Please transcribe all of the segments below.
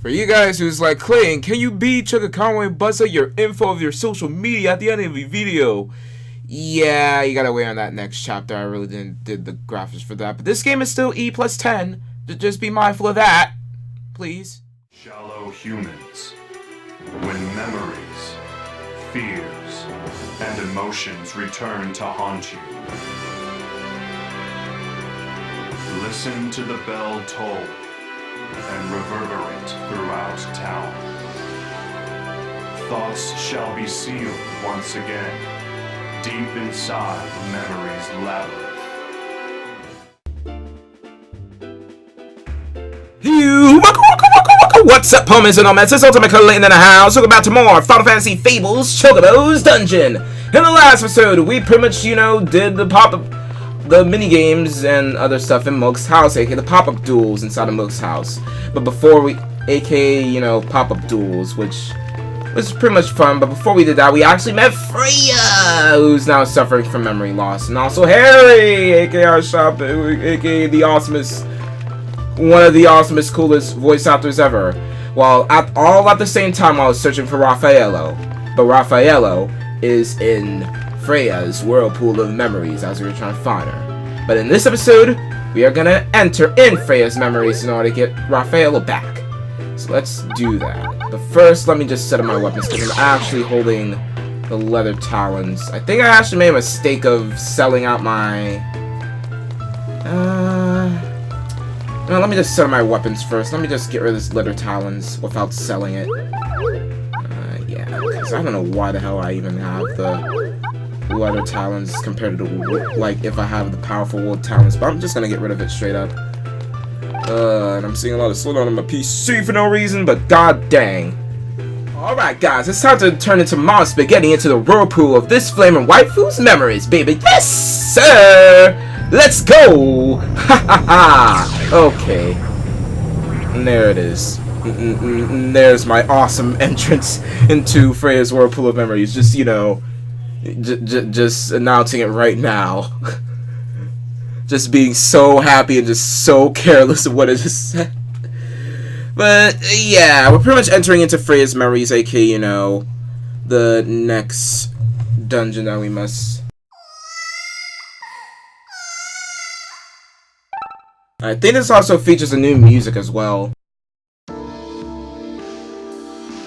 For you guys who's like, Clayton, can you be Chocobo and buzz out your info of your social media at the end of the video? Yeah, you gotta wait on that next chapter. I really did the graphics for that. But this game is still E plus 10. Just be mindful of that. Please. Shallow humans. When memories, fears, and emotions return to haunt you. Listen to the bell toll and reverberate throughout town. Thoughts shall be sealed once again, deep inside memory's labyrinth. What's up, homies and all mess? It's Ultimate Clayton in the house. Welcome back to more Final Fantasy Fables Chocobo's Dungeon. In the last episode, we pretty much, did the pop-up, the mini games and other stuff in Mook's house, aka the pop-up duels inside of Mook's house. But before we, aka, pop-up duels, which was pretty much fun. But before we did that, we actually met Freja, who's now suffering from memory loss, and also Harry, aka our shop, aka the awesomest. One of the awesomest, coolest voice actors ever. All at the same time, I was searching for Raffaello. But Raffaello is in Freya's whirlpool of memories as we were trying to find her. But in this episode, we are gonna enter in Freya's memories in order to get Raffaello back. So let's do that. But first, let me just set up my weapons because I'm actually holding the leather talons. I think I actually made a mistake of selling out my... No, let me just set up my weapons first. Let me just get rid of this leather talons without selling it. Yeah, because I don't know why the hell I even have the leather talons compared to, like, if I have the powerful wool talons. But I'm just gonna get rid of it straight up. And I'm seeing a lot of slowdown on my PC for no reason, but god dang. Alright guys, it's time to turn into Mom Spaghetti into the whirlpool of this flaming waifu's memories, baby. Yes, sir! Let's go! Ha ha ha! Okay. And there it is. There's my awesome entrance into Freya's whirlpool of memories. Just, just announcing it right now. Just being so happy and just so careless of what I just said. But, yeah, we're pretty much entering into Freya's memories, aka, the next dungeon that we must... I think this also features a new music as well.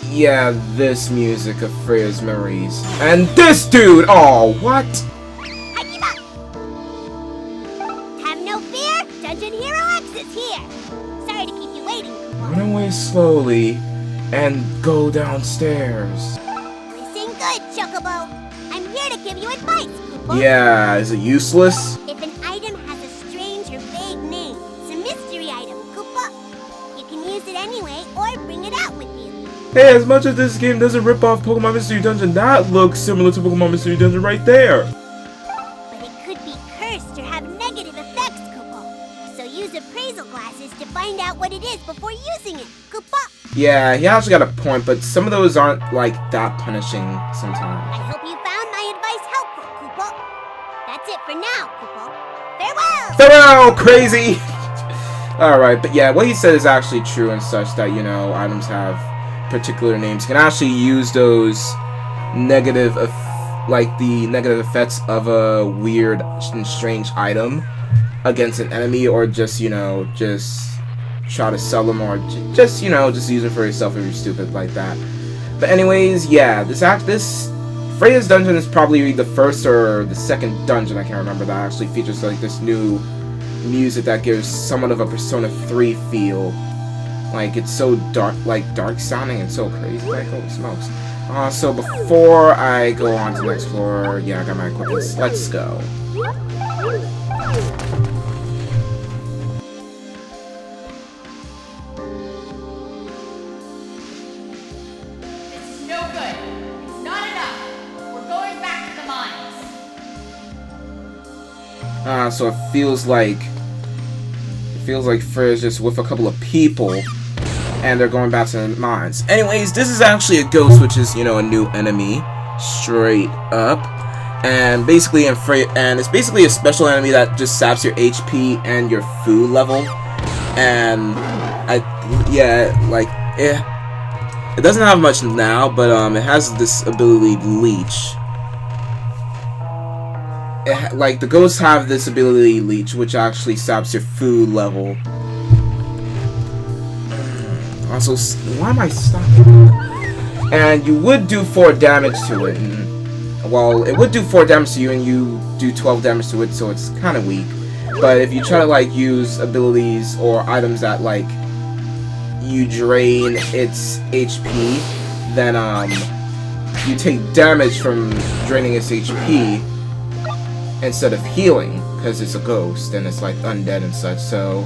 Yeah, this music of Freya's memories. And this dude! Oh, what? Have no fear! Dungeon Hero X is here! Sorry to keep you waiting, Kupo. Run away slowly and go downstairs. Listen good, Chocobo. I'm here to give you advice, Kupo. Yeah, is it useless? If an item has a strange or vague name, it's a mystery item, Kupo. You can use it anyway or bring it out with you. Hey, as much as this game doesn't rip off Pokemon Mystery Dungeon, that looks similar to Pokemon Mystery Dungeon right there. But it could be cursed or have negative effects, Kupo. So use appraisal glasses to find out what it is before using it, Kupo. Yeah, he actually got a point, but some of those aren't, like, that punishing sometimes. I hope you found my advice helpful, Kupo. That's it for now, Kupo. Farewell! Farewell, crazy! Alright, but yeah, what he said is actually true and such that, items have particular names. You can actually use those negative, the negative effects of a weird and strange item against an enemy, or just, just try to sell them, or just use it for yourself if you're stupid like that. But anyways, yeah, this Freya's dungeon is probably the first or the second dungeon, I can't remember, that actually features like this new music that gives somewhat of a Persona 3 feel. Like, it's so dark, dark sounding and so crazy, like, holy smokes. So before I go on to the next floor, yeah, I got my equipment. Let's go. This is no good. It's not enough. We're going back to the mines. So it feels like Freya's just with a couple of people, and they're going back to the mines. Anyways, this is actually a ghost, which is, a new enemy, straight up. And basically, it's basically a special enemy that just saps your HP and your food level. And it doesn't have much now, but it has this ability Leech. Like the ghosts have this ability Leech, which actually saps your food level. Also, why am I stopping? And you would do 4 damage to it. And, well, it would do 4 damage to you, and you do 12 damage to it, so it's kind of weak. But if you try to like use abilities or items that like you drain its HP, then you take damage from draining its HP instead of healing, because it's a ghost and it's like undead and such. So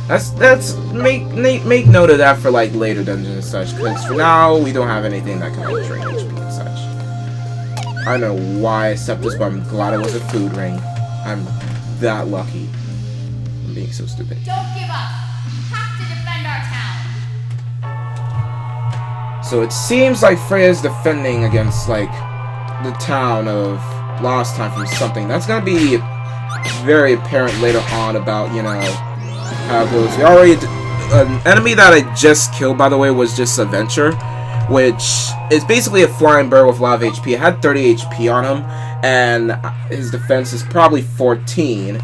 that's make note of that for like later dungeons and such, because for now we don't have anything that can like drain HP and such. I don't know why I accept this, but I'm glad it was a food ring. I'm that lucky. I'm being so stupid. Don't give up. We have to defend our town. So it seems like Freya's defending against like the town of Lost Time from something. That's gonna be very apparent later on about, you know, how it goes. We already an enemy that I just killed, by the way, was just a Venture, which is basically a flying bird with a lot of HP. It had 30 HP on him, and his defense is probably 14.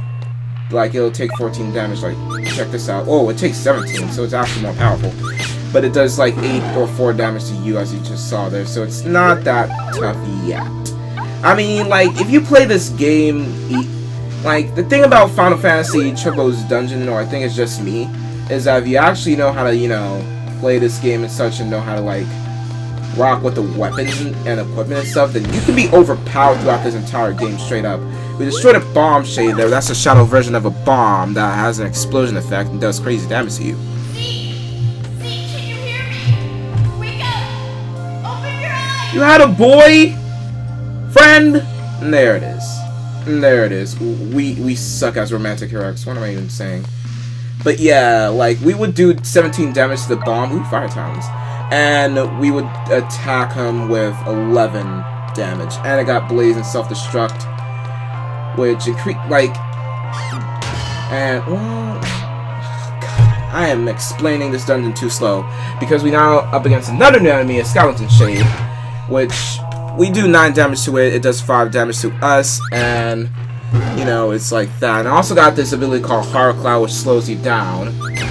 Like, it'll take 14 damage. Like, check this out. Oh, it takes 17, so it's actually more powerful. But it does like 8 or 4 damage to you, as you just saw there, so it's not that tough yet. I mean, like, if you play this game, like, the thing about Final Fantasy Chocobo's Dungeon, or I think it's just me, is that if you actually know how to, you know, play this game and such, and know how to, like, rock with the weapons and equipment and stuff, then you can be overpowered throughout this entire game straight up. We destroyed a bomb shade there. That's a shadow version of a bomb that has an explosion effect and does crazy damage to you. See, can you hear me? Wake up! Open your eyes! You had a boy? Friend? And there it is. And there it is. We suck as romantic heroes. What am I even saying? But yeah, like, we would do 17 damage to the bomb. Ooh, fire talons. And we would attack him with 11 damage. And it got Blaze and Self-Destruct, which increased, like, and, well, God, I am explaining this dungeon too slow, because we now up against another new enemy, a Skeleton Shade, which we do 9 damage to it, it does 5 damage to us, and, you know, it's like that. And I also got this ability called Horror Cloud, which slows you down,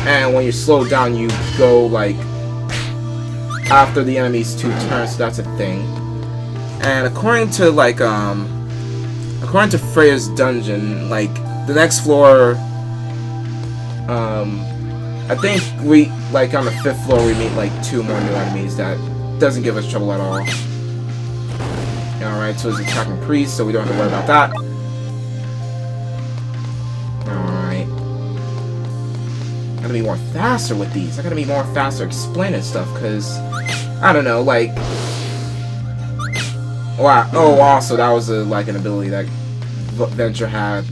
and when you're slowed down, you go, like, after the enemy's 2 turns, so that's a thing. And according to, like, according to Freya's dungeon, like, the next floor, I think we, like, on the 5th floor, we meet, like, 2 more new enemies that doesn't give us trouble at all. Alright, so it's attacking priest, so we don't have to worry about that. Alright. Gotta be more faster with these. I gotta be more faster explaining stuff, because, I don't know, like, wow. Oh, also, that was like an ability that Vulture had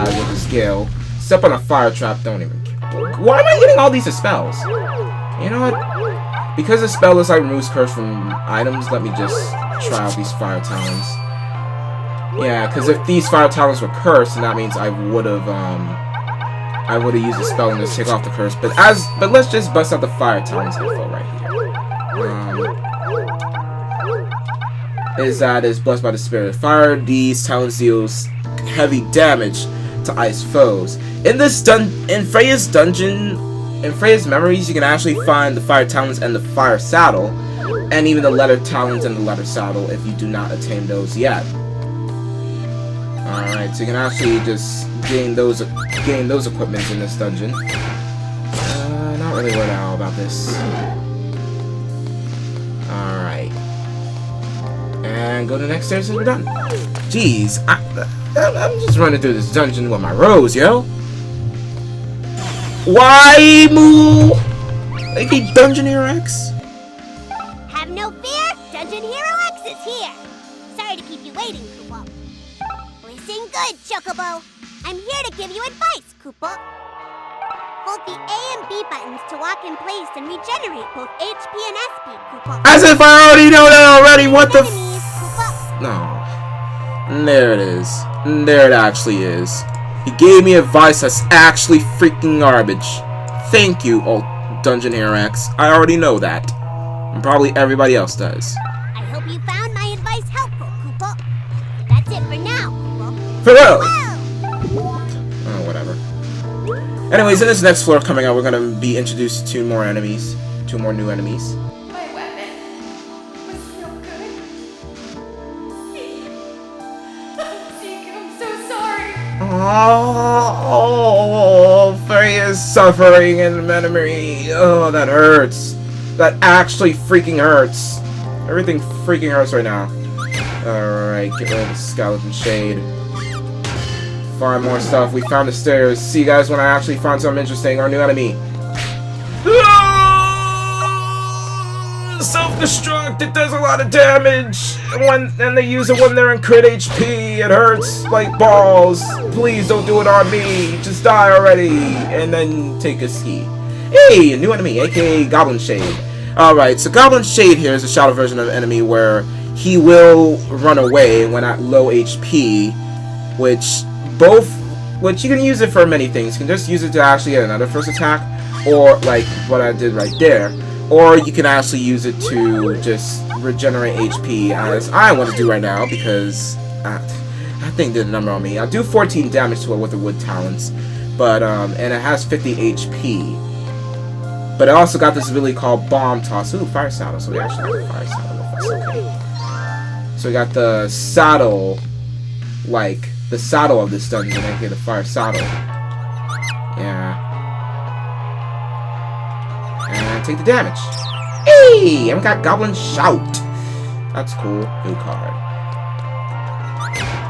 with his Gale. Step on a fire trap, don't even care. Why am I getting all these spells? You know what? Because the spell is like removes curse from items, let me just try out these fire talons. Yeah, because if these fire talons were cursed, then that means I would have used the spell and just take off the curse. But let's just bust out the fire talons info right here. Is blessed by the spirit of fire. These talons deals heavy damage to ice foes. In Freya's dungeon, in Freya's memories, you can actually find the fire talons and the fire saddle, and even the leather talons and the leather saddle if you do not attain those yet. Alright, so you can actually just gain those equipments in this dungeon. Not really worried at all about this. Alright. And go to the next stairs and we're done. Jeez, I'm just running through this dungeon with my rose, yo. Why, Moo? Like a Dungeon Hero X? Have no fear, Dungeon Hero X is here. Sorry to keep you waiting, Koopa. Listen good, Chocobo. I'm here to give you advice, Koopa. Hold the A and B buttons to walk in place and regenerate both HP and SP, Koopa. As if I already know that already, what the No. There it is. There it actually is. He gave me advice that's actually freaking garbage. Thank you. Oh, Dungeon Hero X. I already know that. And probably everybody else does. I hope you found my advice helpful, Koopa. That's it for now, Koopa. Farewell! Whoa! Oh, whatever. Anyways, in this next floor coming out, we're gonna be introduced to 2 more enemies. 2 more new enemies. My weapon was no good. Zeke, I'm so sorry. Oh, Freya's suffering in memory. Oh, that hurts. That actually freaking hurts. Everything freaking hurts right now. Alright, get rid of the skeleton shade. Find more stuff. We found the stairs. See you guys when I actually find something interesting. Our new enemy. Self-destruct. It does a lot of damage. And they use it when they're in crit HP. It hurts like balls. Please don't do it on me. Just die already. And then take a ski. Hey, a new enemy, aka Goblin Shade. Alright, so Goblin Shade here is a shadow version of an enemy where he will run away when at low HP, which you can use it for many things. You can just use it to actually get another first attack, or like what I did right there, or you can actually use it to just regenerate HP, as I want to do right now, because that thing did a number on me. I'll do 14 damage to it with the wood talons, but and it has 50 HP. But it also got this ability called Bomb Toss. Ooh, Fire Saddle. So we actually have a Fire Saddle with us. Okay. So we got the saddle, like the saddle of this dungeon, aka the Fire Saddle. Yeah. And take the damage. Hey! And we got Goblin Shout. That's cool. New card.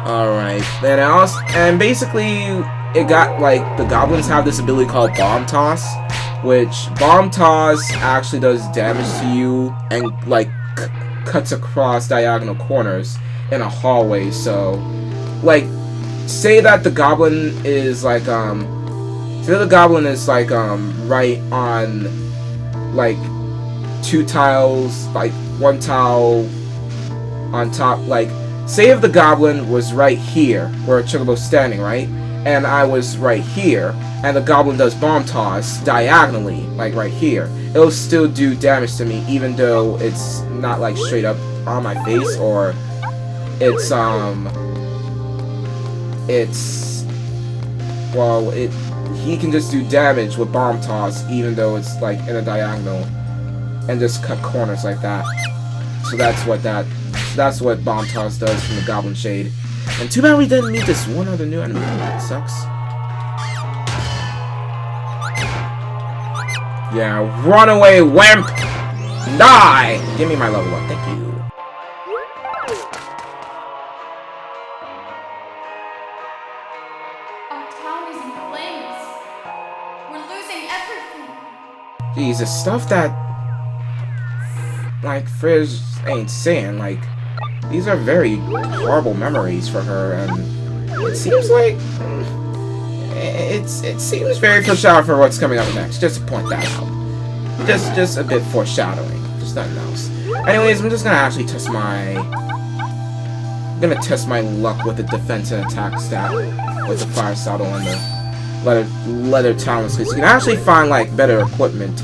Alright. Then also, and basically, it got like the goblins have this ability called Bomb Toss, which Bomb Toss actually does damage to you and like cuts across diagonal corners in a hallway. So like say that the goblin is like right on like 2 tiles, like 1 tile on top. Like say if the goblin was right here where Chocobo's standing, right? And I was right here, and the goblin does Bomb Toss diagonally, like right here, it'll still do damage to me, even though it's not like straight up on my face, or he can just do damage with Bomb Toss, even though it's like in a diagonal, and just cut corners like that. So that's what Bomb Toss does from the Goblin Shade. And too bad we didn't meet this one other new enemy. That sucks. Yeah, run away, wimp! Die! Give me my level up, thank you. Our town is in flames. We're losing everything. Jesus, stuff that like Frizz ain't saying, like these are very horrible memories for her, and it seems like it seems very foreshadowing for what's coming up next. Just to point that out, just a bit foreshadowing, just nothing else. Anyways, I'm just gonna actually test my luck with the defense and attack stat with the Fire Saddle and the leather talons, because you can actually find like better equipment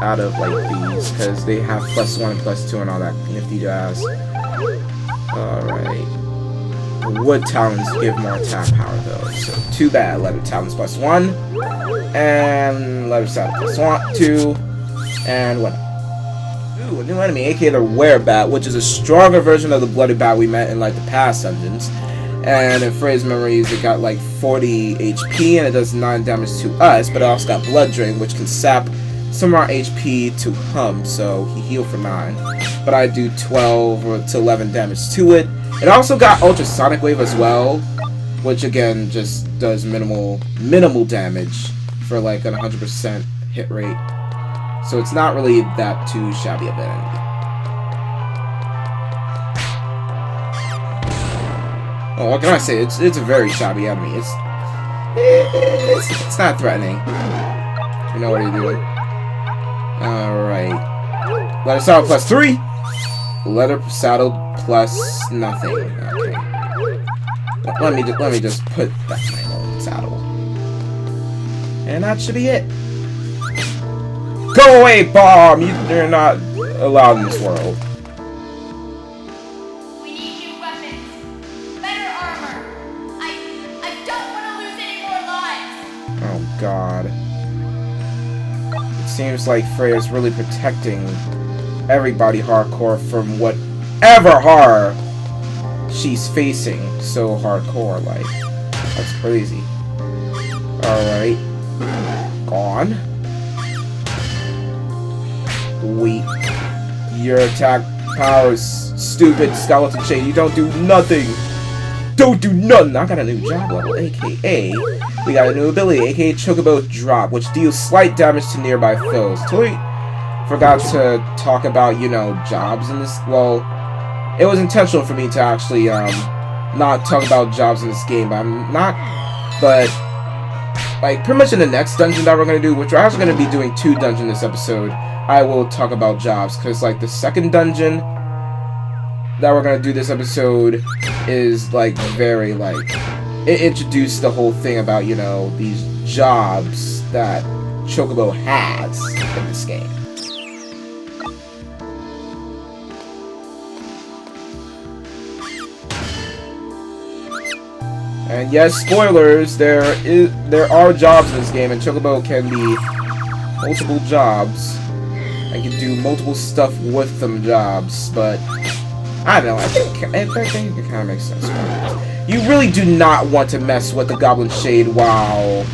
out of like these, because they have +1 and +2 and all that nifty jazz. Alright. Wood talons give more attack power though, so too bad. Leather talons +1, and leather saddle +2, and 1. Ooh, a new enemy, aka the Werebat, which is a stronger version of the Bloody Bat we met in like the past dungeons. And in Freya's memories, it got like 40 HP, and it does 9 damage to us, but it also got Blood Drain, which can sap some of our HP to Hum, so he healed for 9. But I do 12 to 11 damage to it. It also got Ultrasonic Wave as well, which again just does minimal damage for like an 100% hit rate. So it's not really that too shabby of an enemy. Oh, what can I say? It's a very shabby enemy. It's not threatening. You know what you're doing. Alright. Leather saddle +3. Leather saddle plus nothing. Okay. Let me just put that in my own saddle. And that should be it. Go away, bomb! You're not allowed in this world. We need new weapons. Better armor. I don't want to lose any more lives. Oh god. It seems like Freya's really protecting everybody hardcore from whatever horror she's facing so hardcore like. That's crazy. Alright. Gone. Weak. Your attack powers, stupid skeleton chain. You don't do nothing. Don't do nothing. I got a new job level, aka we got a new ability, aka Chocobo Drop, which deals slight damage to nearby foes. Totally forgot to talk about, you know, jobs in this. Well, it was intentional for me to actually not talk about jobs in this game, but I'm not. But like pretty much in the next dungeon that we're gonna do, which we're actually gonna be doing 2 dungeons this episode, I will talk about jobs, because like the second dungeon that we're gonna do this episode is like very like it introduced the whole thing about, you know, these jobs that Chocobo has in this game. And yes, spoilers, there are jobs in this game, and Chocobo can be multiple jobs. I can do multiple stuff with them jobs, but I don't know, I think it kind of makes sense. You really do not want to mess with the Goblin Shade while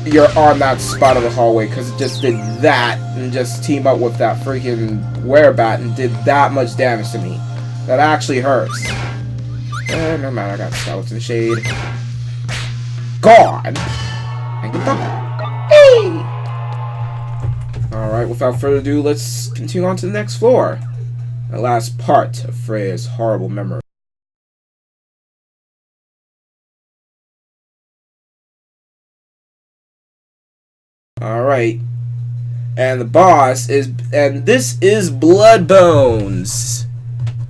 you're on that spot of the hallway, because it just did that, and just team up with that freaking werebat and did that much damage to me. That actually hurts. No matter, I got Skeleton Shade. Gone! And goodbye. Hey! Alright, without further ado, let's continue on to the next floor. The last part of Freya's horrible memory. Alright. And the boss is... And this is Bloodbones!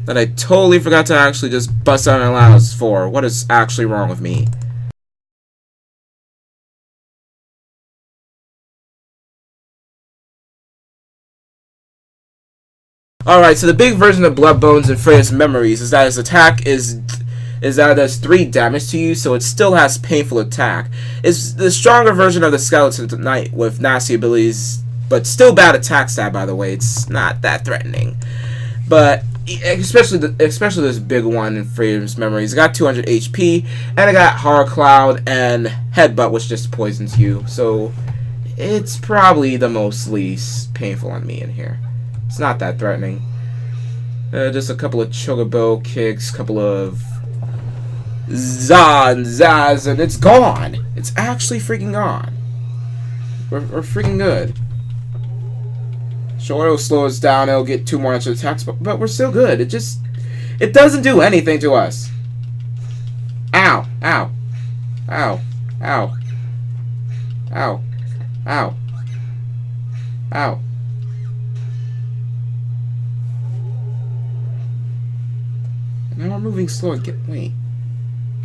That I totally forgot to actually just bust out an allowance for. What is actually wrong with me? Alright, so the big version of Bloodbones and Freya's memories is that his attack is that it does 3 damage to you, so it still has painful attack. It's the stronger version of the Skeleton Knight with nasty abilities, but still bad attack stat, by the way. It's not that threatening. But especially this big one in Freya's memories. It got 200 HP, and it got Horror Cloud and Headbutt, which just poisons you. So it's probably the most least painful on me in here. It's not that threatening. Just a couple of Chocobo kicks, couple of Zaz, and it's gone. It's actually freaking gone. We're freaking good. Sure, it'll slow us down, it'll get 2 more extra attacks, but we're still good. It doesn't do anything to us. Ow, ow, ow, ow, ow, ow, ow. Now I'm moving slow again. Wait.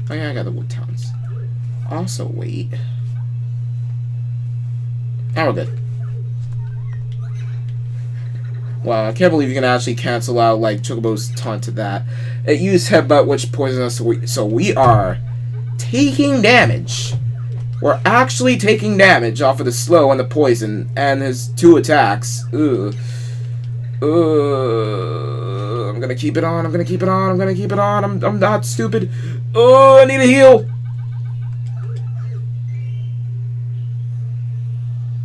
Oh yeah, I got the wood talons. Also, wait. Now we're good. Wow, I can't believe you can actually cancel out like Chocobo's taunt to that. It used Headbutt, which poisons us, so we are taking damage. We're actually taking damage off of the slow and the poison and his 2 attacks. Ugh. I'm gonna keep it on. I'm gonna keep it on. I'm gonna keep it on. I'm not stupid. Oh, I need a heal.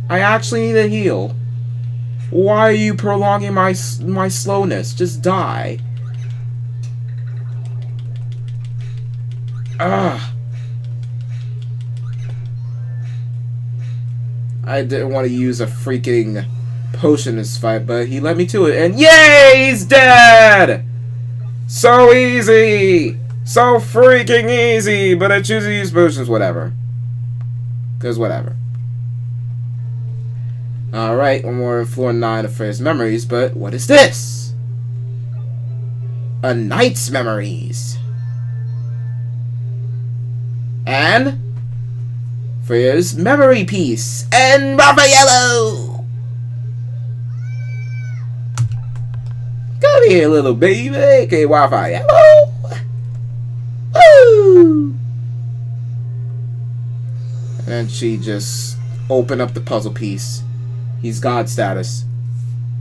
I actually need a heal. Why are you prolonging my slowness? Just die. Ugh. I didn't want to use a freaking potion in this fight, but he led me to it, and yay! He's dead! So easy! So freaking easy! But I choose to use potions, whatever. Because whatever. Alright, one more floor 9 of Freya's memories, but what is this? A knight's memories. And Freya's memory piece. And Raffaello! Hey, little baby. Okay, Wi-Fi. Hello. Woo. And then she just opened up the puzzle piece. He's God status.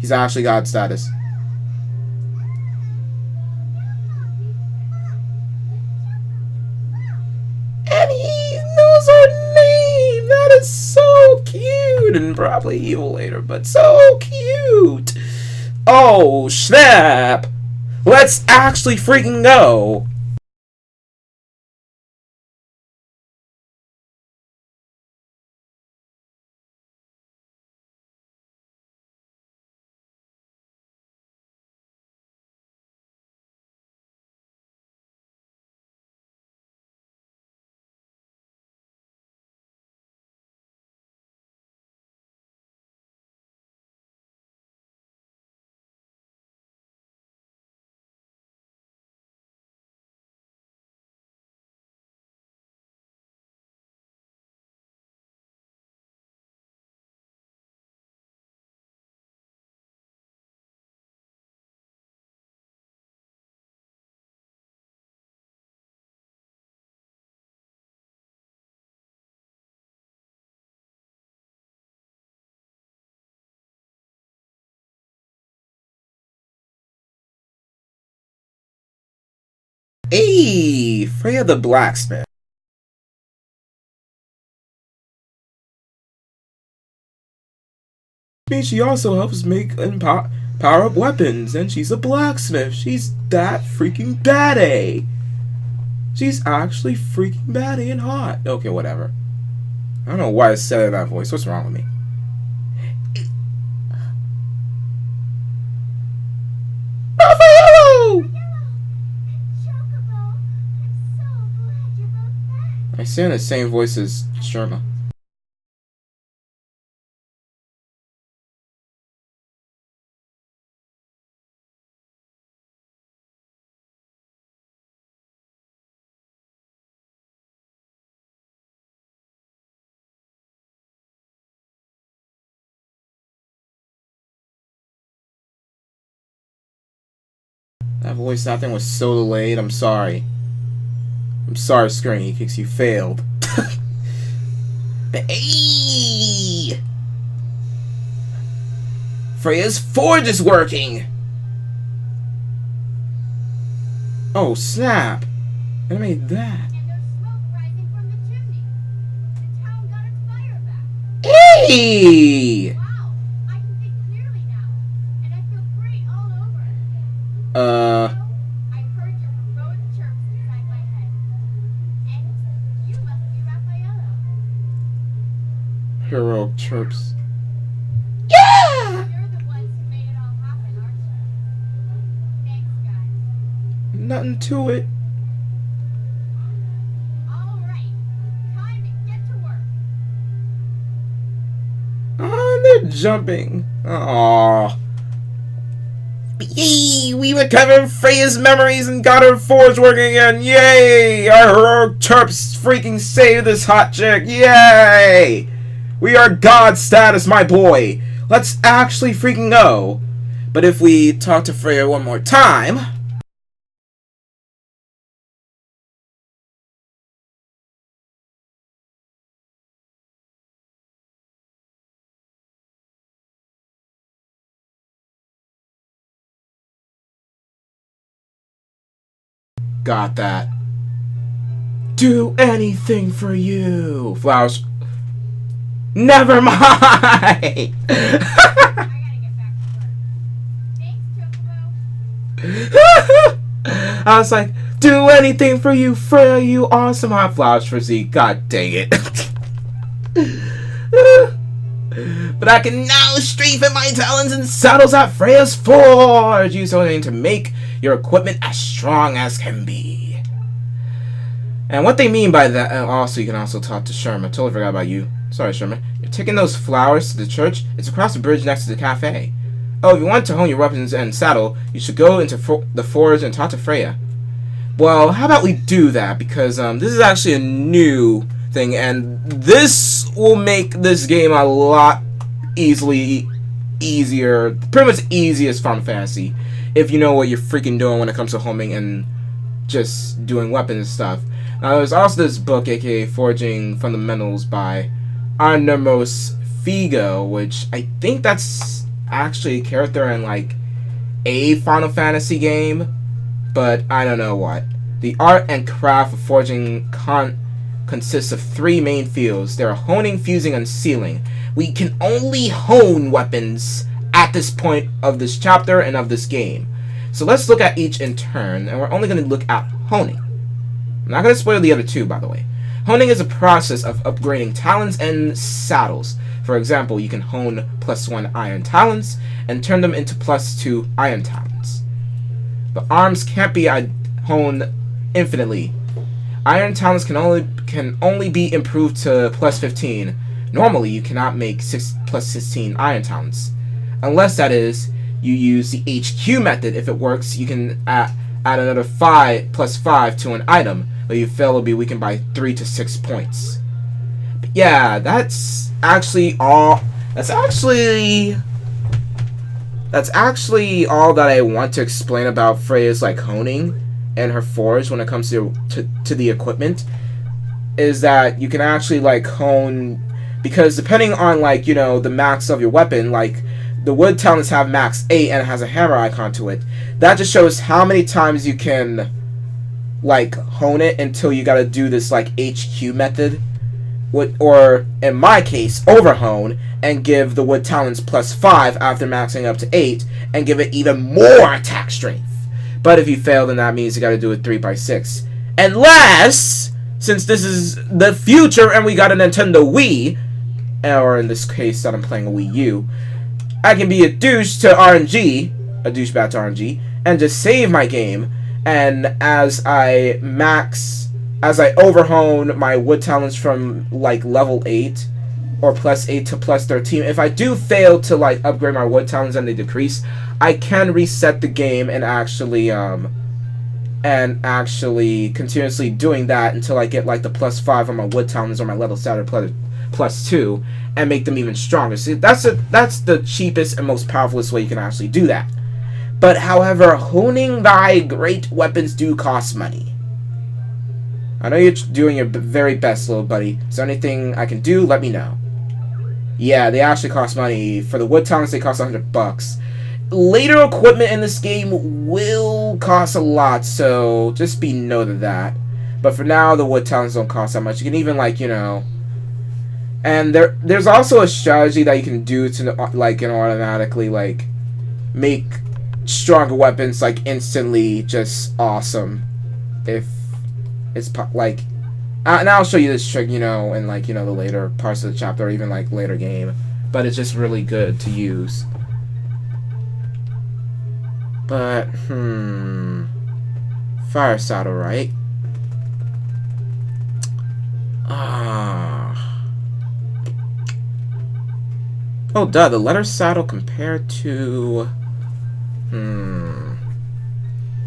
He's actually God status. And he knows her name! That is so cute! And probably evil later, but so cute! Oh, snap! Let's actually freaking go! Hey, Freja the Blacksmith. She also helps make and power up weapons, and she's a blacksmith. She's that freaking baddie. She's actually freaking baddie and hot. Okay, whatever. I don't know why I said it in that voice. What's wrong with me? I sound the same voice as Sherma. That voice acting was so delayed. I'm sorry. I'm sorry, Screen Geeks, you failed. Hey! Freya's forge is working! Oh, snap! I made that. And there's smoke rising from the chimney. The town got its fire back. Hey! Wow, I can think clearly now. And I feel great all over. I heard your heroic chirps inside my head. And you must be Raffaello. Hero chirps. You're the ones who made it all happen, aren't you? Thanks, guys. Nothing to it. All right, time to get to work. Oh, they're jumping. Aww. Yay! We recovered Freya's memories and got her forge working again. Yay! Our heroic chirps freaking saved this hot chick. Yay! We are God status, my boy. Let's actually freaking go. But if we talk to Freya one more time. Got that. Do anything for you. Flowers. Never mind. I gotta get back to work. Thanks, Chocobo. I was like, do anything for you, Freya, you awesome hot flowers for Z. God dang it. But I can now strengthen my talons and saddles at Freya's forge. Use something to make your equipment as strong as can be. And what they mean by that, also, you can also talk to Sherma. Totally forgot about you. Sorry, Sherman. You're taking those flowers to the church. It's across the bridge next to the cafe. Oh, if you want to hone your weapons and saddle, you should go into the forge and talk to Freya. Well, how about we do that? Because this is actually a new thing, and this will make this game a lot easier, pretty much easiest Final Fantasy, if you know what you're freaking doing when it comes to homing and just doing weapons and stuff. Now, there's also this book, aka Forging Fundamentals, by Arnemos Figo, which I think that's actually a character in like a Final Fantasy game, but I don't know what. The art and craft of forging consists of 3 main fields. There are honing, fusing, and sealing. We can only hone weapons at this point of this chapter and of this game. So let's look at each in turn, and we're only going to look at honing. I'm not going to spoil the other 2, by the way. Honing is a process of upgrading talons and saddles. For example, you can hone +1 iron talons and turn them into +2 iron talons. But arms can't be honed infinitely. Iron talons can only be improved to +15. Normally, you cannot make +16 iron talons, unless that is you use the HQ method. If it works, you can add another +5 to an item, but you fail, will be weakened by 3 to 6 points. But yeah, that's actually all. That's actually all that I want to explain about Freya's like honing and her forge when it comes to the equipment. Is that you can actually like hone, because depending on like, you know, the max of your weapon, like the wood talents have max 8 and it has a hammer icon to it. That just shows how many times you can like hone it until you gotta do this like HQ method, or in my case overhone, and give the wood talents +5 after maxing up to 8 and give it even more attack strength. But if you fail, then that means you gotta do it 3x6. Unless, since this is the future and we got a Nintendo Wii, or in this case that I'm playing a Wii U, I can be a douche to RNG, a douchebag to RNG, and just save my game. And as I overhone my wood talents from like level 8 or +8 to +13, if I do fail to like upgrade my wood talents and they decrease, I can reset the game and actually continuously doing that until I get like the +5 on my wood talents or my level status +2 and make them even stronger. See, that's the cheapest and most powerful way you can actually do that. But however, honing thy great weapons do cost money. I know you're doing your very best, little buddy. Is there anything I can do? Let me know. Yeah, they actually cost money. For the wood talents, they cost $100. Later equipment in this game will cost a lot, so just be note of that. But for now, the wood talents don't cost that much. You can even, like, you know... And there's also a strategy that you can do to, like, you know, automatically, like, make stronger weapons, like, instantly just awesome. If it's, like... and I'll show you this trick, you know, in, like, you know, the later parts of the chapter, or even, like, later game. But it's just really good to use. But, fire saddle, right? Oh, duh, the leather saddle compared to...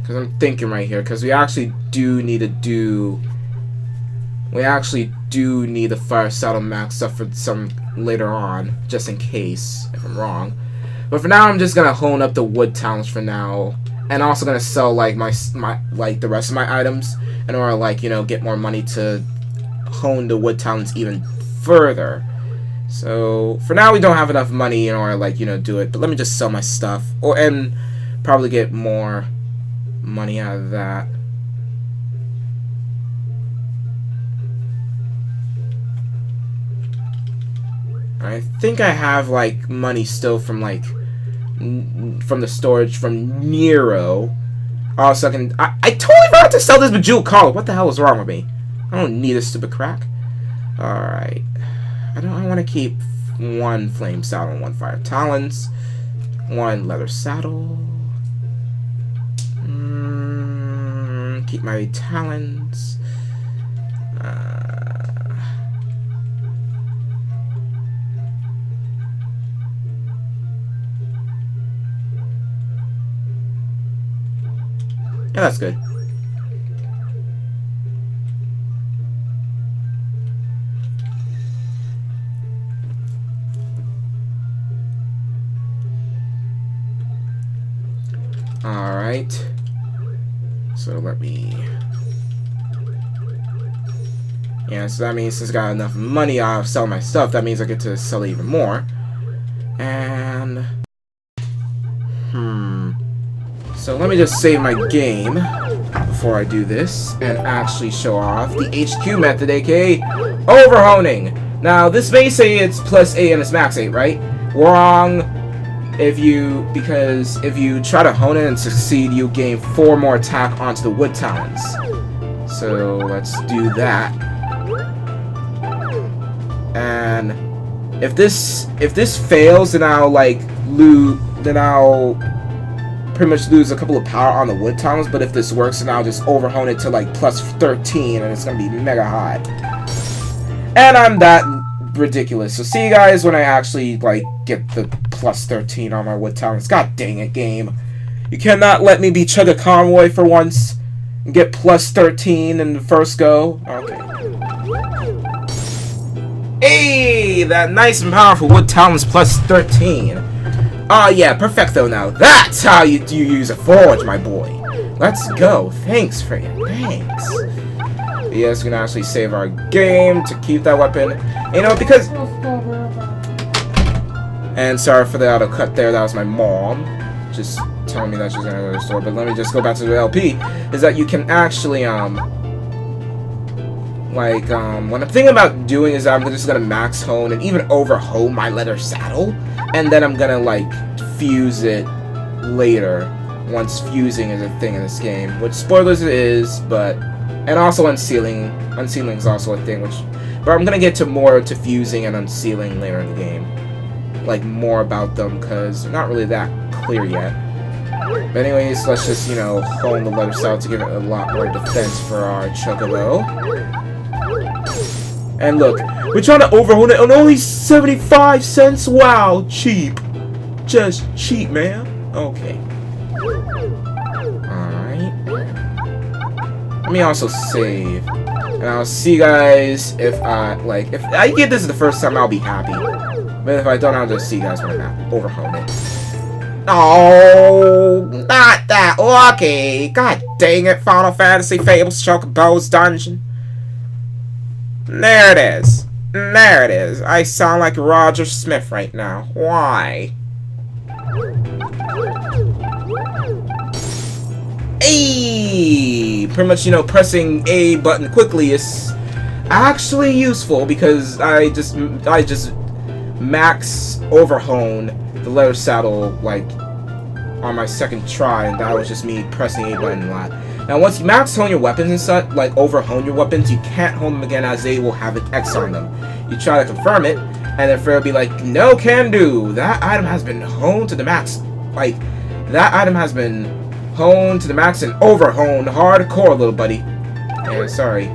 Because I'm thinking right here, because we actually do need the fire saddle maxed up for some later on, just in case, if I'm wrong. But for now, I'm just gonna hone up the wood talents for now, and also gonna sell like my like the rest of my items in order to, like, you know, get more money to hone the wood talents even further. So for now, we don't have enough money in order to, like, you know, do it. But let me just sell my stuff, and probably get more money out of that. I think I have like money still from like from the storage from Nero. Also, I totally forgot to sell this bejeweled collar. What the hell is wrong with me? I don't need a stupid crack. All right, I want to keep one flame saddle and one fire talons, one leather saddle. Keep my talons. Yeah, that's good. Alright. So let me... Yeah, so that means since I got enough money I'll sell my stuff, that means I get to sell even more. And... So let me just save my game before I do this and actually show off the HQ method, aka overhoning. Now, this may say it's plus 8 and it's max 8, right? Wrong. Because if you try to hone it and succeed, you gain 4 more attack onto the wood talons. So let's do that. And if this fails, then I'll pretty much lose a couple of power on the wood talons. But if this works, then I'll just overhone it to like plus 13, and it's gonna be mega hot. And I'm that ridiculous. So see you guys when I actually like get the plus 13 on my wood talons. God dang it, game! You cannot let me be Chugga Convoy for once and get plus 13 in the first go. Okay. Hey, that nice and powerful wood talons plus 13. Oh yeah, perfecto now. That's how you use a forge, my boy. Let's go. Thanks, Freja. Thanks. But yes, we're gonna actually save our game to keep that weapon. You know, because... And sorry for the auto cut there. That was my mom just telling me that she's gonna go to the store. But let me just go back to the LP. Is that you can actually what I'm thinking about doing is I'm just gonna max hone and even over hone my leather saddle, and then I'm gonna like fuse it later once fusing is a thing in this game, which spoilers it is, but and also unsealing is also a thing, but I'm gonna get to more to fusing and unsealing later in the game, like more about them because they're not really that clear yet. But anyways, let's just hone the leather saddle to give it a lot more defense for our Chocobo. And look, we're trying to overhone it on only 75 cents. Wow, cheap. Just cheap, man. Okay. Alright. Let me also save. And I'll see you guys if I get this the first time, I'll be happy. But if I don't, I'll just see you guys when I overhone it. Oh, not that. Okay. God dang it, Final Fantasy Fables Chocobo's Dungeon. There it is. There it is. I sound like Roger Smith right now. Why? Hey! Pretty much, pressing A button quickly is actually useful because I just max overhone the leather saddle on my second try, and that was just me pressing A button a lot. Now, once you max hone your weapons and such, over hone your weapons, you can't hone them again as they will have an X on them. You try to confirm it, and then Freja will be like, no can do. That item has been honed to the max. That item has been honed to the max and overhoned hardcore, little buddy. Yeah, sorry.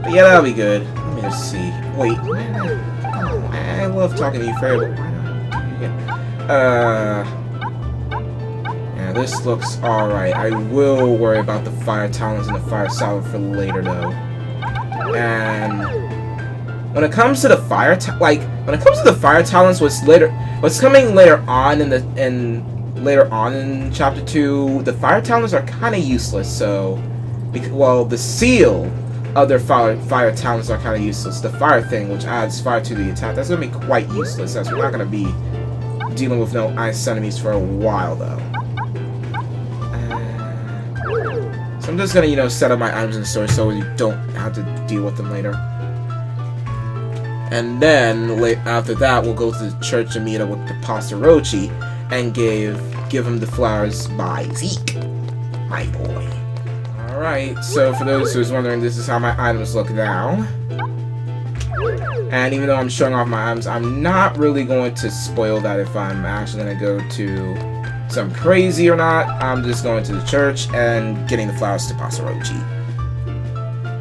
But yeah, that'll be good. Let me just see. Wait. Oh, I love talking to you, Freja, but why not? Yeah, this looks alright. I will worry about the fire talons and the fire saddle for later, though. And when it comes to the fire talons, what's coming later on in chapter 2, the fire talons are kind of useless. So, the seal of their fire talons are kind of useless. The fire thing, which adds fire to the attack, that's gonna be quite useless. As we're not gonna be dealing with no ice enemies for a while, though. So I'm just gonna, set up my items in the store so you don't have to deal with them later. And then, after that, we'll go to the church and meet up with the Pastarochi and give him the flowers by Zeke, my boy. Alright, so for those who's wondering, this is how my items look now. And even though I'm showing off my items, I'm not really going to spoil that if I'm actually going to go to some crazy or not. I'm just going to the church and getting the flowers to Pastarochi.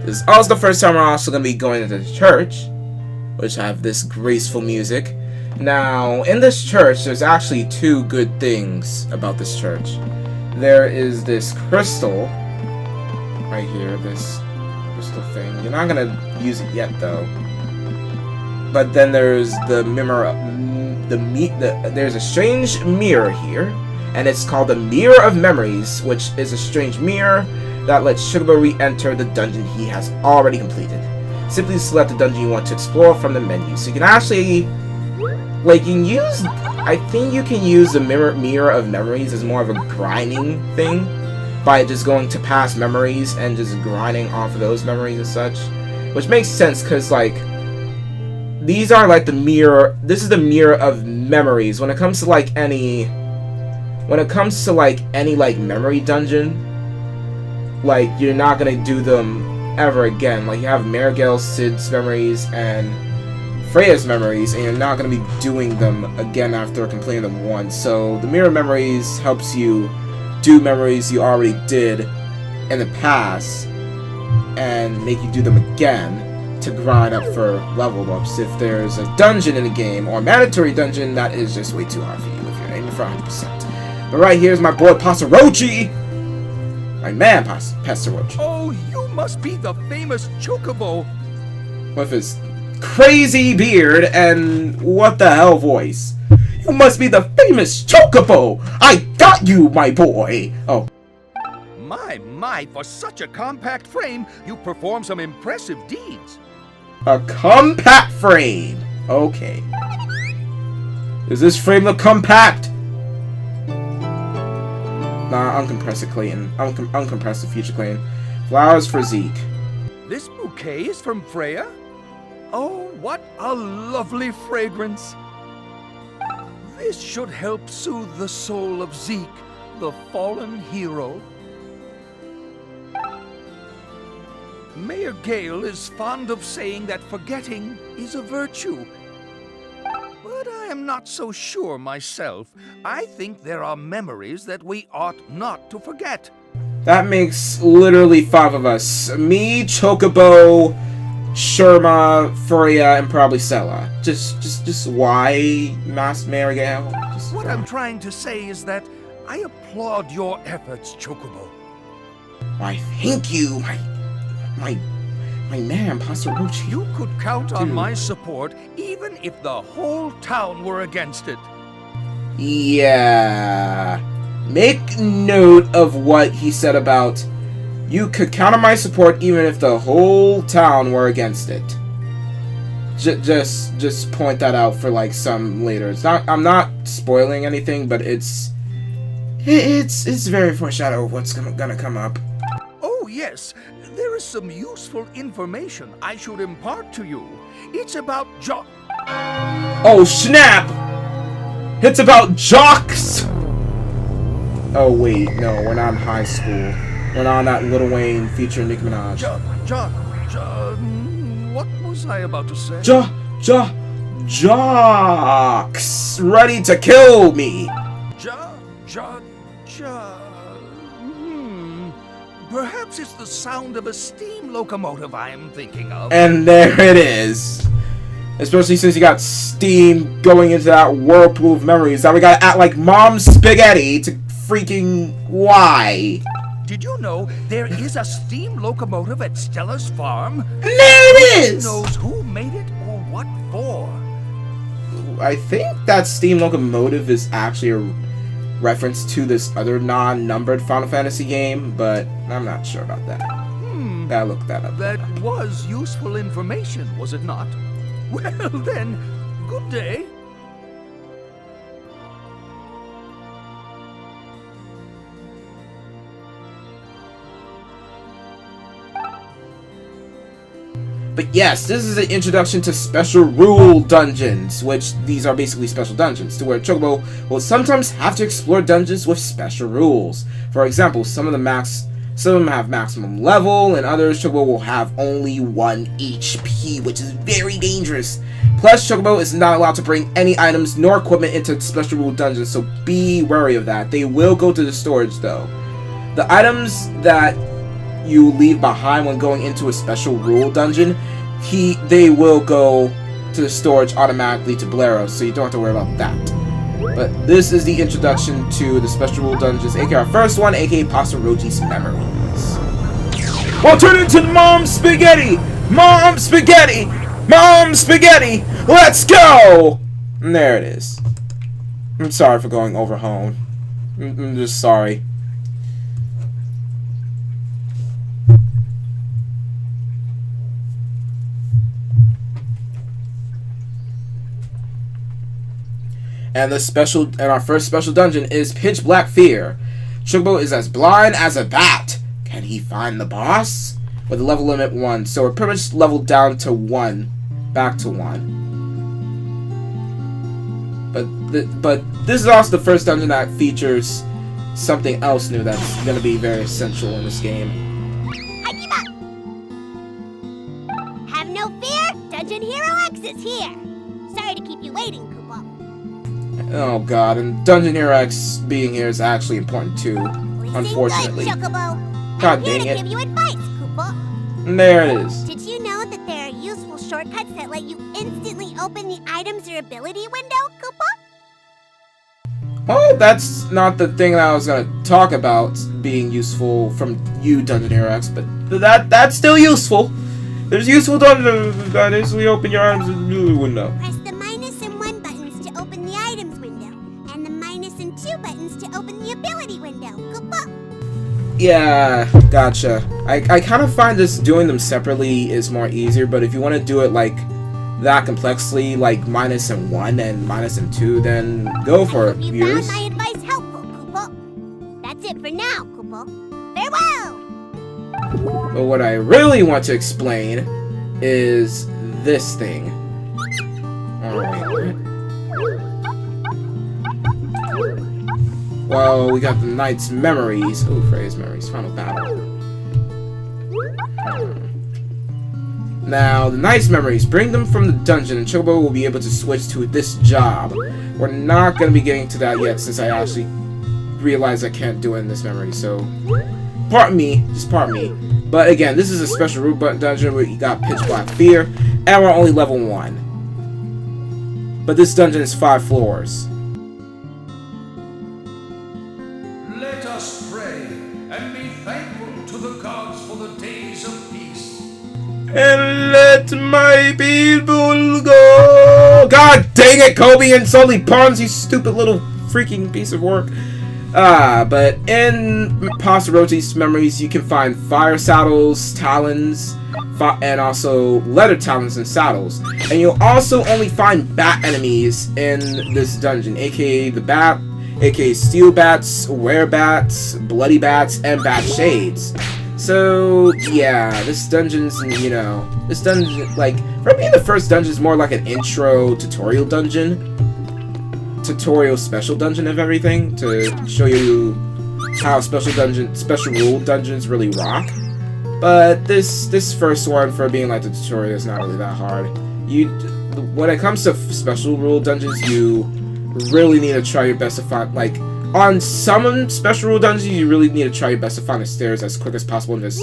This is also the first time we're also going to be going to the church, which have this graceful music. Now, in this church, there's actually 2 good things about this church. There is this crystal right here, this crystal thing. You're not going to use it yet, though. But then there's the mirror. There's a strange mirror here, and it's called the Mirror of Memories, which is a strange mirror that lets Chocobo re-enter the dungeon he has already completed. Simply select the dungeon you want to explore from the menu. So you can actually, like, I think you can use the Mirror of Memories as more of a grinding thing, by just going to past memories and just grinding off of those memories and such. Which makes sense, because, like, these are, like, this is the Mirror of Memories. When it comes to, like, any memory dungeon, like, you're not gonna do them ever again. Like, you have Marigal, Sid's memories, and Freya's memories, and you're not gonna be doing them again after completing them once. So, the Mirror of Memories helps you do memories you already did in the past and make you do them again to grind up for level ups. If there's a dungeon in the game, or a mandatory dungeon, that is just way too hard for you if you're aiming for 100%. But right here's my boy Passarochi! My man Passarochi. Oh, you must be the famous Chocobo! With his crazy beard and what the hell voice. You must be the famous Chocobo! I got you, my boy! Oh. My, for such a compact frame, you perform some impressive deeds. A compact frame! Okay. Does this frame look compact? Nah, uncompress it, Clayton. Uncompress the future, Clayton. Flowers for Zeke. This bouquet is from Freya? Oh, what a lovely fragrance! This should help soothe the soul of Zeke, the fallen hero. Mayor Gale is fond of saying that forgetting is a virtue. But I am not so sure myself. I think there are memories that we ought not to forget. That makes literally 5 of us. Me, Chocobo, Sherma, Freya, and probably Sella. Just why, Mayor Gale? What I'm trying to say is that I applaud your efforts, Chocobo. Why, thank you, my man, Passarochi. You could count on my support even if the whole town were against it. Yeah. Make note of what he said about you could count on my support even if the whole town were against it. Just point that out for like some later. It's not. I'm not spoiling anything, but it's very foreshadow of what's gonna come up. Oh yes, there is some useful information I should impart to you. It's about Oh snap! It's about jocks. Oh wait, no, we're not in high school. We're not on that Lil Wayne featuring Nicki Minaj. What was I about to say? Jocks ready to kill me. Perhaps it's the sound of a steam locomotive I am thinking of. And there it is. Especially since you got steam going into that whirlpool of memories that we gotta act like Mom Spaghetti to freaking why? Did you know there is a steam locomotive at Stella's farm? There it is! Who knows who made it or what for? I think that steam locomotive is actually a reference to this other non-numbered Final Fantasy game, but I'm not sure about that. Gotta look that up. That was useful information, was it not? Well then, good day. But yes, this is an introduction to special rule dungeons, which these are basically special dungeons, to where Chocobo will sometimes have to explore dungeons with special rules. For example, some of them have maximum level, and others Chocobo will have only 1 HP, which is very dangerous. Plus, Chocobo is not allowed to bring any items nor equipment into special rule dungeons, so be wary of that. They will go to the storage though. The items that you leave behind when going into a special rule dungeon, they will go to the storage automatically to Blairos, so you don't have to worry about that. But this is the introduction to the special rule dungeons, aka our first one, aka Passarochi's Memories. We'll turn into Mom Spaghetti! Mom Spaghetti! Mom Spaghetti! Let's go! And there it is. I'm sorry for going overhome. I'm just sorry. And our first special dungeon is Pitch Black Fear. Chocobo is as blind as a bat. Can he find the boss? With the level limit 1, so we're pretty much leveled down to 1, back to 1. But this is also the first dungeon that features something else new that's going to be very essential in this game. I give up. Have no fear, Dungeon Hero X is here. Sorry to keep you waiting, Koopa. Oh god, and Dungeon Hero X being here is actually important too, Listen unfortunately. good, Chocobo. God I'm here dang to it. give you advice, Koopa. And there it is. Did you know that there are useful shortcuts that let you instantly open the items or ability window, Koopa? Well, that's not the thing that I was going to talk about being useful from you, Dungeon Hero X, but that's still useful. There's useful dungeons that instantly open your items and ability window. Press the minus and 1 buttons to open the items window, and the minus and 2 buttons to open the ability window, Koopa. Yeah, gotcha. I kind of find this doing them separately is more easier, but if you want to do it like that complexly, like minus and 1 and minus and 2, then go for it, You viewers. found my advice helpful, Koopa. That's it for now, Koopa. Farewell! But what I really want to explain is this thing. Alright. Well, we got the Knight's Memories. Oh, Freja's Memories. Final battle. Now, the Knight's Memories. Bring them from the dungeon, and Chocobo will be able to switch to this job. We're not going to be getting to that yet, since I actually realized I can't do it in this memory, so... Pardon me. Just pardon me. But again, this is a special root button dungeon where you got Pitch Black Fear, and we're only level 1. But this dungeon is 5 floors. Let us pray and be thankful to the gods for the days of peace. And let my people go. God dang it, Kobe and Sully Pawns, you stupid little freaking piece of work. But in Pasaroti's memories, you can find fire saddles, talons, and also leather talons and saddles. And you'll also only find bat enemies in this dungeon, aka the bat, aka steel bats, werebats, bloody bats, and bat shades. So, yeah, this dungeon's, you know, this dungeon, like, for being the first dungeon is more like an intro tutorial dungeon. Tutorial special dungeon of everything, to show you how special rule dungeons really rock. But this first one, for being like the tutorial, is not really that hard. When it comes to special rule dungeons, you really need to try your best to find, like, on some special rule dungeons, you really need to try your best to find the stairs as quick as possible and just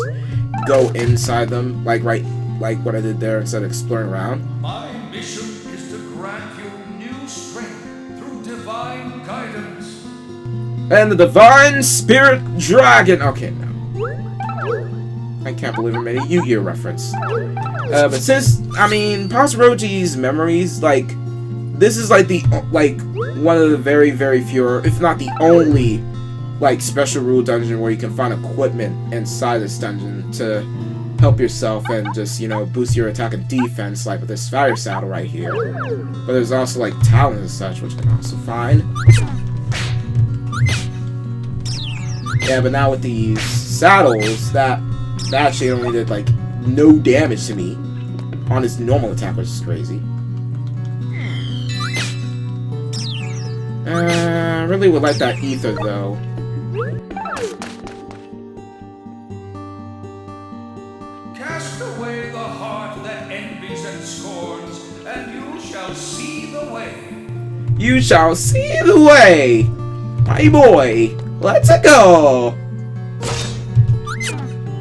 go inside them, like what I did there, instead of exploring around. My mission is to grant you new strength through divine guidance. And the Divine Spirit Dragon. Okay, no. I can't believe I made a Yu-Gi-Oh reference. But since, I mean, Pasaroti's memories, like, this is like one of the very, very few, if not the only, like, special rule dungeon where you can find equipment inside this dungeon to help yourself and just, you know, boost your attack and defense, like with this fire saddle right here. But there's also, like, talons and such, which you can also find. Yeah, but now with these saddles, that actually only did, like, no damage to me on his normal attack, which is crazy. Really would like that ether, though. Cast away the heart that envies and scorns, and you shall see the way. You shall see the way! My boy, let's go!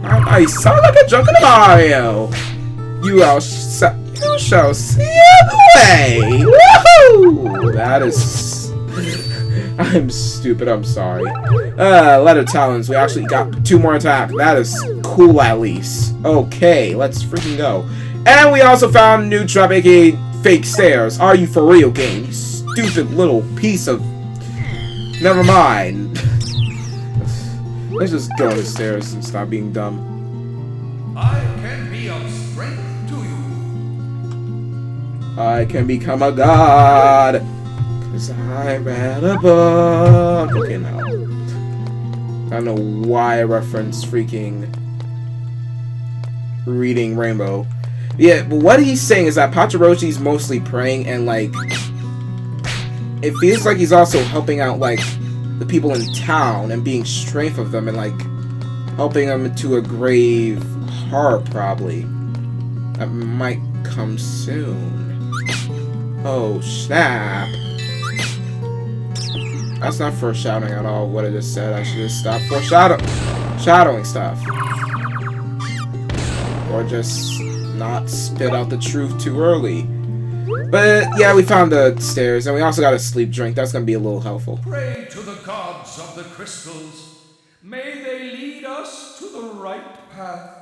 I sound like a drunken Mario! You shall see the way! Woohoo! That is... I'm stupid, I'm sorry. Leather talons, we actually got 2 more attack. That is cool, at least. Okay, let's freaking go. And we also found new trap, aka fake stairs. Are you for real, game? You stupid little piece of... Never mind. Let's just go upstairs and stop being dumb. I can be of strength to you. I can become a god. Cause I read a book. Okay, now. I don't know why I referenced freaking reading Rainbow. Yeah, but what he's saying is that Pachirochi's mostly praying and, like, it feels like he's also helping out, like, the people in town and being strength of them and, like, helping them into a grave heart, probably. That might come soon. Oh, snap. That's not foreshadowing at all what I just said. I should just stop foreshadowing stuff. Or just not spit out the truth too early. But yeah, we found the stairs, and we also got a sleep drink. That's gonna be a little helpful. Pray to the gods of the crystals. May they lead us to the right path.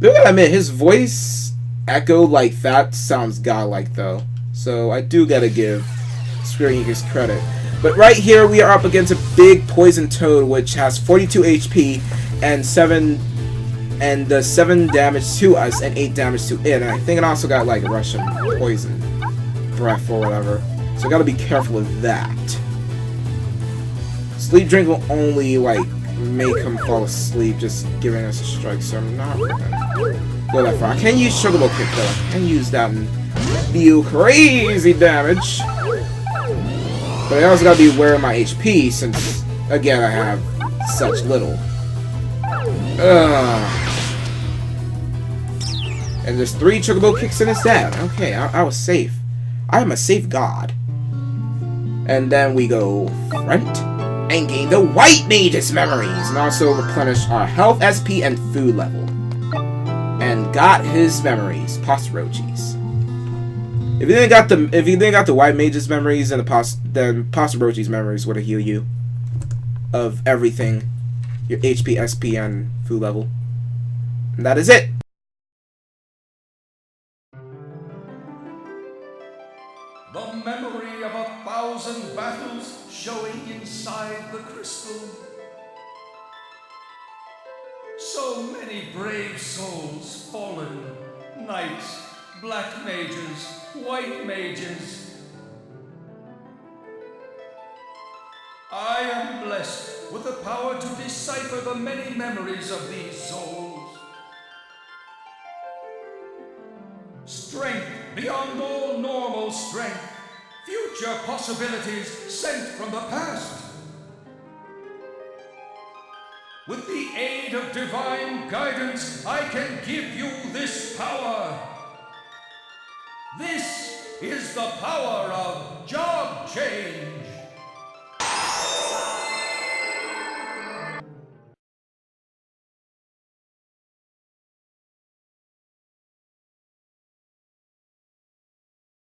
I admit, his voice echo like that sounds godlike though. So I do gotta give Square Enix credit. But right here we are up against a big poison toad which has 42 HP and 7 damage to us and 8 damage to it. And I think it also got like Russian poison breath or whatever. So I gotta be careful with that. Sleep drink will only like make him fall asleep just giving us a strike, so I'm not gonna go that far. I can use Chocobo kick though. I can use that and deal crazy damage. But I also gotta be aware of my HP since, again, I have such little. And there's 3 Chocobo kicks and it's dead. Okay, I was safe. I am a safe god. And then we go front and gain the White Mage's memories and also replenish our health, SP, and food level. And got his memories, Pachirochi's. If you didn't got the White Mage's memories, then Pachirochi's memories would heal you of everything, your HP, SP, and food level. And that is it. The memory of 1,000 battles showing inside the crystal. So many brave souls fallen, knights, black mages, white mages. I am blessed with the power to decipher the many memories of these souls. Strength beyond all normal strength. Future possibilities sent from the past. With the aid of divine guidance, I can give you this power. This is the power